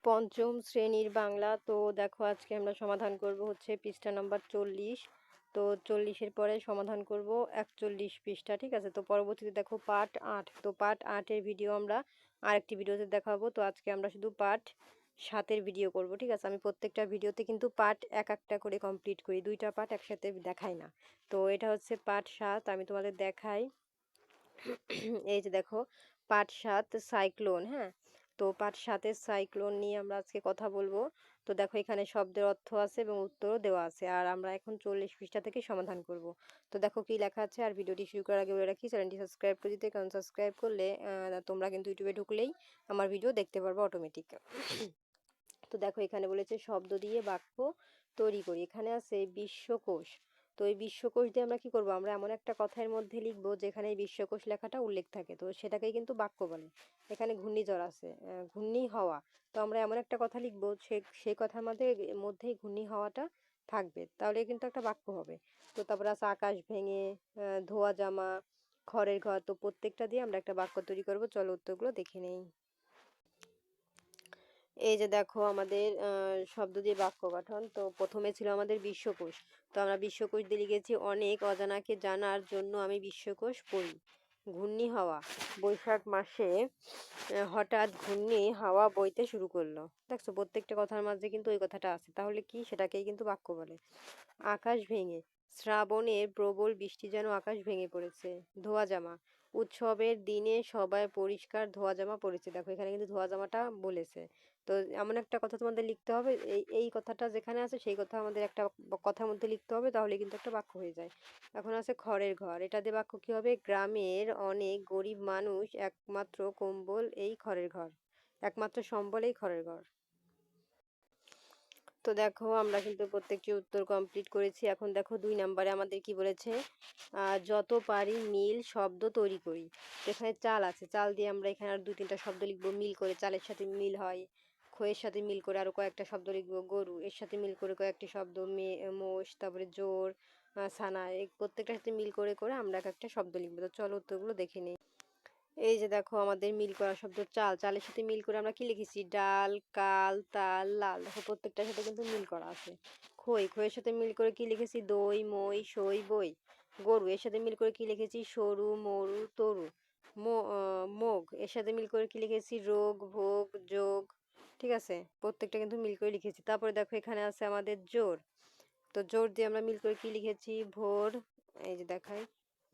পঞ্চম শ্রেণীর বাংলা। তো দেখো আজকে আমরা সমাধান করব হচ্ছে পৃষ্ঠা নাম্বার 40। তো 40-এর পরে সমাধান করব 41 পৃষ্ঠা, ঠিক আছে। তো পরবর্তীতে দেখো পার্ট 8। তো পার্ট 8-এর ভিডিও আমরা আরেকটি ভিডিওতে দেখাবো। তো আজকে আমরা শুধু পার্ট 7-এর ভিডিও করব, ঠিক আছে। আমি প্রত্যেকটা ভিডিওতে কিন্তু পার্ট এক একটা করে কমপ্লিট করি, দুইটা পার্ট একসাথে দেখাই না। তো এটা হচ্ছে পার্ট 7, আমি তোমাদের দেখাই। এই যে দেখো পার্ট 7 সাইক্লোন। হ্যাঁ, তো পার্ট 7-এর সাইক্লোন নিয়ে আমরা আজকে কথা বলবো। তো দেখো এখানে শব্দের অর্থ আছে এবং উত্তরও দেওয়া আছে, আর আমরা এখন 40 পৃষ্ঠা থেকে সমাধান করব। তো দেখো কি লেখা আছে। আর ভিডিওটি শুরু করার আগে বলে রাখি, চ্যানেলটি সাবস্ক্রাইব করে দিতে, কারণ সাবস্ক্রাইব করলে তোমরা কিন্তু ইউটিউবে ঢুকলেই আমার ভিডিও দেখতে পারবে অটোমেটিক। তো দেখো এখানে বলেছে শব্দ দিয়ে বাক্য তৈরি করি। এখানে আছে বিশ্বকোষ। তো এই বিশ্বকোষ দিয়ে আমরা কি করব, আমরা এমন একটা কথার মধ্যে লিখব যেখানে এই বিশ্বকোষ লেখাটা উল্লেখ থাকে, তো সেটাকেই কিন্তু বাক্য বলে। এখানে ঘূর্ণিঝড় আছে, ঘূর্ণি হাওয়া। তো আমরা এমন একটা কথা লিখব সেই কথার মধ্যেই ঘূর্ণি হাওয়াটা থাকবে, তাহলে কিন্তু একটা বাক্য হবে। তো তারপরে আছে আকাশ ভেঙে, ধোয়া জামা, খড়ের ঘর। তো প্রত্যেকটা দিয়ে আমরা একটা বাক্য তৈরি করব। চলো উত্তরগুলো দেখে নেই। এই যে দেখো আমাদের শব্দ দিয়ে বাক্য গঠন। তো প্রথমে ছিল আমাদের বিশ্বকোষ। তো আমরা বিশ্বকোষ দিয়ে লিখেছি অনেক অজানাকে জানার জন্য আমি বিশ্বকোষ পড়ি। ঘূর্ণি হাওয়া, বৈশাখ মাসে হঠাৎ ঘূর্ণি হাওয়া বইতে শুরু করলো। দেখছো প্রত্যেকটা কথার মাঝে কিন্তু ওই কথাটা আছে, তাহলে কি সেটাকেই কিন্তু বাক্য বলে। আকাশ ভেঙে, শ্রাবণের প্রবল বৃষ্টি যেন আকাশ ভেঙে পড়েছে। ধোয়া জামা, উৎসবের দিনে সবাই পরিষ্কার ধোয়া জামা পরেছে। দেখো এখানে কিন্তু ধোয়া জামাটা বলেছে। তো এমন একটা কথা তোমাদের লিখতে হবে, এই কথাটা যেখানে আছে সেই কথা আমাদের একটা কথার মধ্যে লিখতে হবে, তাহলে কিন্তু একটা বাক্য হয়ে যায়। এখন আছে খড়ের ঘর। এটা দিয়ে বাক্য কি হবে, গ্রামের অনেক গরিব মানুষ একমাত্র কম্বল এই খড়ের ঘর, একমাত্র সম্বল এই খড়ের ঘর। তো দেখো আমরা কিন্তু প্রত্যেকটি উত্তর কমপ্লিট করেছি। এখন দেখো 2 নম্বরে আমাদের কি বলেছে, যত পারি মিল শব্দ তৈরি করি। তো এখানে চাল আছে, চাল দিয়ে আমরা এখানে আর 2-3টা শব্দ লিখবো মিল করে। চালের সাথে মিল হয়, খইয়ের সাথে মিল করে আরো কয়েকটা শব্দ লিখবো। গরু, এর সাথে মিল করে কয়েকটি শব্দ, মোষ, তারপরে জোর, ছানা, এই প্রত্যেকটার সাথে মিল করে করে আমরা এক একটা শব্দ লিখবো। তো চলো উত্তরগুলো দেখে নিই। এই যে দেখো আমাদের মিল করা শব্দ চাল। চালের সাথে মিল করে আমরা কি লিখেছি, ডাল, কাল, তাল, লাল। দেখো প্রত্যেকটার সাথে কিন্তু মিল করা আছে। খই, খইয়ের সাথে মিল করে কি লিখেছি, দই, মই, সই, বই। গরু, এর সাথে মিল করে কি লিখেছি, সরু, মরু, তরু। মোগ, এর সাথে মিল করে কি লিখেছি, রোগ, ভোগ, যোগ। ঠিক আছে, প্রত্যেকটা কিন্তু মিল করে লিখেছি। তারপরে দেখো এখানে আছে আমাদের জোর। তো জোর দিয়ে আমরা মিল করে কি লিখেছি, ভোর। এই যে দেখাই,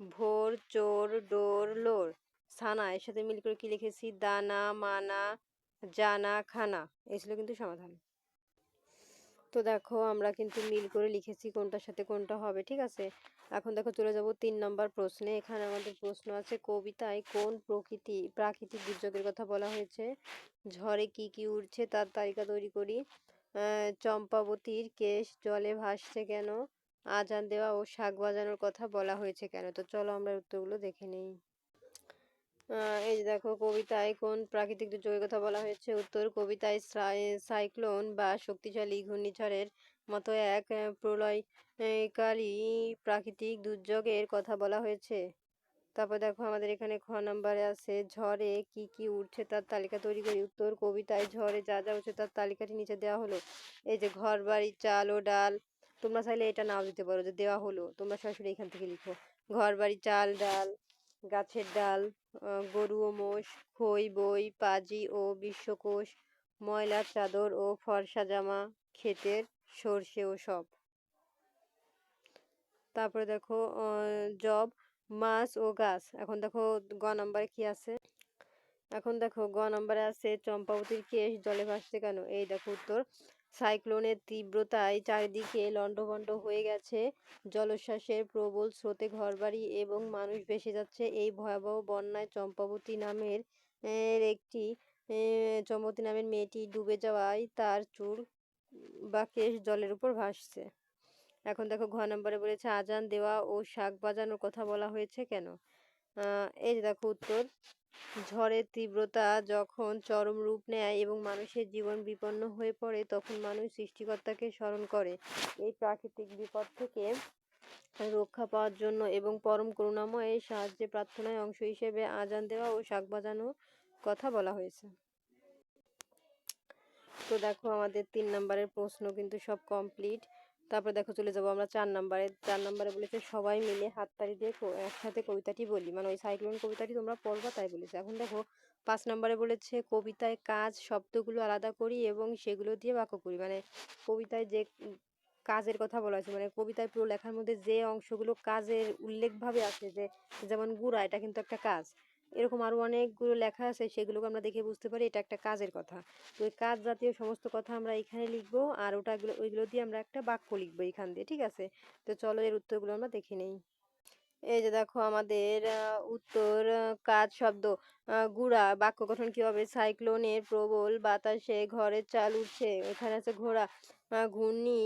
ভোর, চোর, ডোর, লোর। ছানা, এর সাথে মিল করে কি লিখেছি, দানা, মানা, জানা, খানা। এই ছিল কিন্তু সমাধান। তো দেখো আমরা কিন্তু মিল করে লিখেছি কোনটার সাথে কোনটা হবে, ঠিক আছে। এখন দেখো চলে যাব 3 নম্বর প্রশ্নে। এখানে আমাদের প্রশ্ন আছে, কবিতায় কোন প্রাকৃতিক দুর্যোগের কথা বলা হয়েছে। ঝড়ে কি কি উড়ছে তার তালিকা তৈরি করি। চম্পাবতীর কেশ জলে ভাসছে কেন। আজান দেওয়া ও শাঁখ বাজানোর কথা বলা হয়েছে কেন। তো চলো আমরা উত্তরগুলো দেখে নিই। এই যে দেখো কবিতায় কোন প্রাকৃতিক দুর্যোগের কথা বলা হয়েছে। উত্তর, কবিতায় সাইক্লোন বা শক্তিশালী ঘূর্ণিঝড়ের মতো এক প্রলয়কারী প্রাকৃতিক দুর্যোগের কথা বলা হয়েছে। তারপর দেখো আমাদের এখানে খ নম্বরে আছে, ঝড়ে কি কি উঠছে তার তালিকা তৈরি করি। উত্তর, কবিতায় ঝড়ে যা যা উঠছে তার তালিকাটি নিচে দেওয়া হলো। এই যে ঘর বাড়ি চাল ও ডাল। তোমরা চাইলে এটা নাও দিতে পারো যে দেওয়া হলো, তোমরা সরাসরি এখান থেকে লিখো। ঘর বাড়ি চাল ডাল, গাছের ডাল, গরু ও মোষ, খই, বই, পাজি ও বিশ্বকোষ, ময়লার চাদর ও ফর্সা জামা, ক্ষেতের সর্ষে ও সব। তারপরে দেখো জব, মাছ ও গাছ। এখন দেখো গ নম্বরে কি আছে। এখন দেখো গ নম্বরে আছে, চম্পাবতীর কেশ জলে ভাসছে কেন। এই দেখো উত্তর, সাইক্লোনের তীব্রতায় চারিদিকে লণ্ডভণ্ড হয়ে গেছে, জলোচ্ছ্বাসের প্রবল স্রোতে ঘরবাড়ি এবং মানুষ ভেসে যাচ্ছে। এই ভয়াবহ বন্যায় চম্পাবতী নামের মেয়েটি ডুবে যাওয়ায় তার চুল বা কেশ জলের উপর ভাসছে। এখন দেখো ঘ নম্বরে বলেছে, আজান দেওয়া ও শাঁখ বাজানোর কথা বলা হয়েছে কেন। এই যে দেখো উত্তর, ঝড়ের তীব্রতা যখন চরম রূপ নেয় এবং মানুষের জীবন বিপন্ন হয়ে পড়ে, তখন মানুষ সৃষ্টিকর্তাকে স্মরণ করে। এই প্রাকৃতিক বিপদ থেকে রক্ষা পাওয়ার জন্য এবং পরম করুণাময়ের সাহায্যে প্রার্থনায় অংশ হিসেবে আজান দেওয়া ও শাঁখ বাজানোর কথা বলা হয়েছে। তো দেখো আমাদের ৩ নাম্বারের প্রশ্ন কিন্তু সব কমপ্লিট। তারপর দেখো চলে যাবো আমরা ৪ নাম্বারে। ৪ নাম্বারে বলেছে সবাই মিলে হাততালি দিয়ে একসাথে কবিতাটি বলি। মানে ওই সাইক্লোন কবিতাটি তোমরা পড়বা তাই বলেছে। এখন দেখো ৫ নাম্বারে বলেছে কবিতায় কাজ শব্দগুলো আলাদা করি এবং সেগুলো দিয়ে বাক্য করি। মানে কবিতায় যে কাজের কথা বলা হয়েছে, মানে কবিতায় পুরো লেখার মধ্যে যে অংশগুলো কাজের উল্লেখভাবে আছে, যে যেমন গুড়া এটা কিন্তু একটা কাজ। এরকম আরো অনেকগুলো লেখা আছে, সেগুলোকে আমরা দেখে বুঝতে পারি এটা একটা কাজের কথা। তো ওই কাজ জাতীয় সমস্ত কথা আমরা এখানে লিখবো, আর ওইগুলো দিয়ে আমরা একটা বাক্য লিখবো এখান দিয়ে, ঠিক আছে? তো চলো এর উত্তরগুলো আমরা দেখে নেই। এই যে দেখো আমাদের উত্তর, কাজ শব্দ, গুড়া বাক্য গঠন কি হবে? সাইক্লোনের প্রবল বাতাসে ঘরের চাল উঠছে। এখানে আছে ঘোড়া। ঘূর্ণি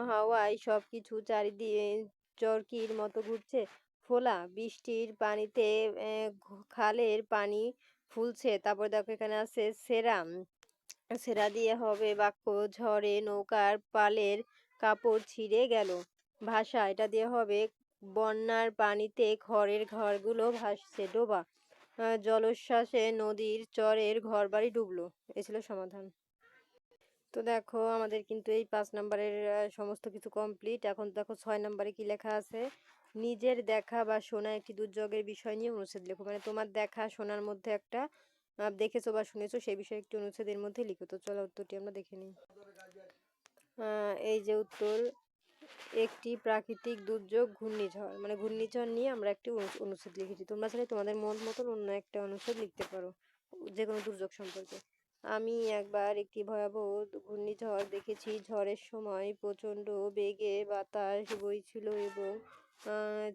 হাওয়ায় সবকিছু চারিদিকে চরকির মতো ঘুরছে। ফোলা বৃষ্টির পানিতে খালের পানি ফুলছে। তারপর দেখো এখানে আছে সেরা। সেরা দিয়ে হবে বাক্য, ঝড়ে নৌকার পালের কাপড় ছিঁড়ে গেল। ভাষা এটা দিয়ে হবে বন্যার পানিতে ঘরের ঘরগুলো ভাসছে। ডোবা, জলোচ্ছ্বাসে নদীর চরের ঘরবাড়ি ডুবলো। এ ছিল সমাধান। তো দেখো আমাদের কিন্তু এই ৫ নাম্বারের সমস্ত কিছু কমপ্লিট। এখন দেখো ৬ নাম্বারে কি লেখা আছে? নিজের দেখা বা শোনা একটি দুর্যোগের বিষয় নিয়ে অনুচ্ছেদ লেখো। মানে তোমার দেখা শোনার মধ্যে একটা দেখেছো বা শুনেছো সেই বিষয়ে একটি অনুচ্ছেদের মধ্যে লিখো। তো চলো উত্তরটি আমরা দেখে নিই। এই যে উত্তর, একটি প্রাকৃতিক দুর্যোগ ঘূর্ণিঝড়। মানে ঘূর্ণিঝড় নিয়ে আমরা একটি অনুচ্ছেদ লিখেছি। তোমরা চাইলে তোমাদের মন মতন অন্য একটা অনুচ্ছেদ লিখতে পারো যে কোনো দুর্যোগ সম্পর্কে। আমি একবার একটি ভয়াবহ ঘূর্ণিঝড় দেখেছি। ঝড়ের সময় প্রচণ্ড বেগে বাতাস বইছিল এবং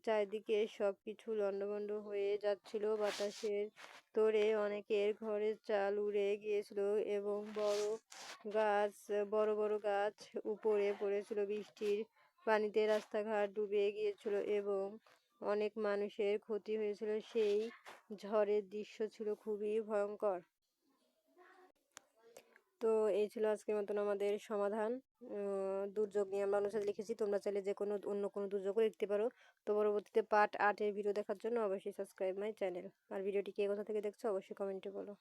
চারিদিকে সব কিছু লণ্ডভণ্ড হয়ে যাচ্ছিল। বাতাসের তোড়ে অনেকের ঘরের চাল উড়ে গিয়েছিল এবং বড় বড় গাছ উপড়ে পড়েছিল। বৃষ্টির পানিতে রাস্তাঘাট ডুবে গিয়েছিল এবং অনেক মানুষের ক্ষতি হয়েছিল। সেই ঝড়ের দৃশ্য ছিল খুবই ভয়ঙ্কর। তো এই ছিল আজকের মতন আমাদের সমাধান। দুর্যোগ নিয়ে আমরা অনুচ্ছেদ লিখেছি। তোমরা চাইলে যে কোনো অন্য কোনো দুর্যোগও লিখতে পারো। তো পরবর্তীতে পার্ট ৮ এর ভিডিও দেখার জন্য অবশ্যই সাবস্ক্রাইব মাই চ্যানেল। আর ভিডিওটি কে কোথা থেকে দেখছো অবশ্যই কমেন্টে বলো।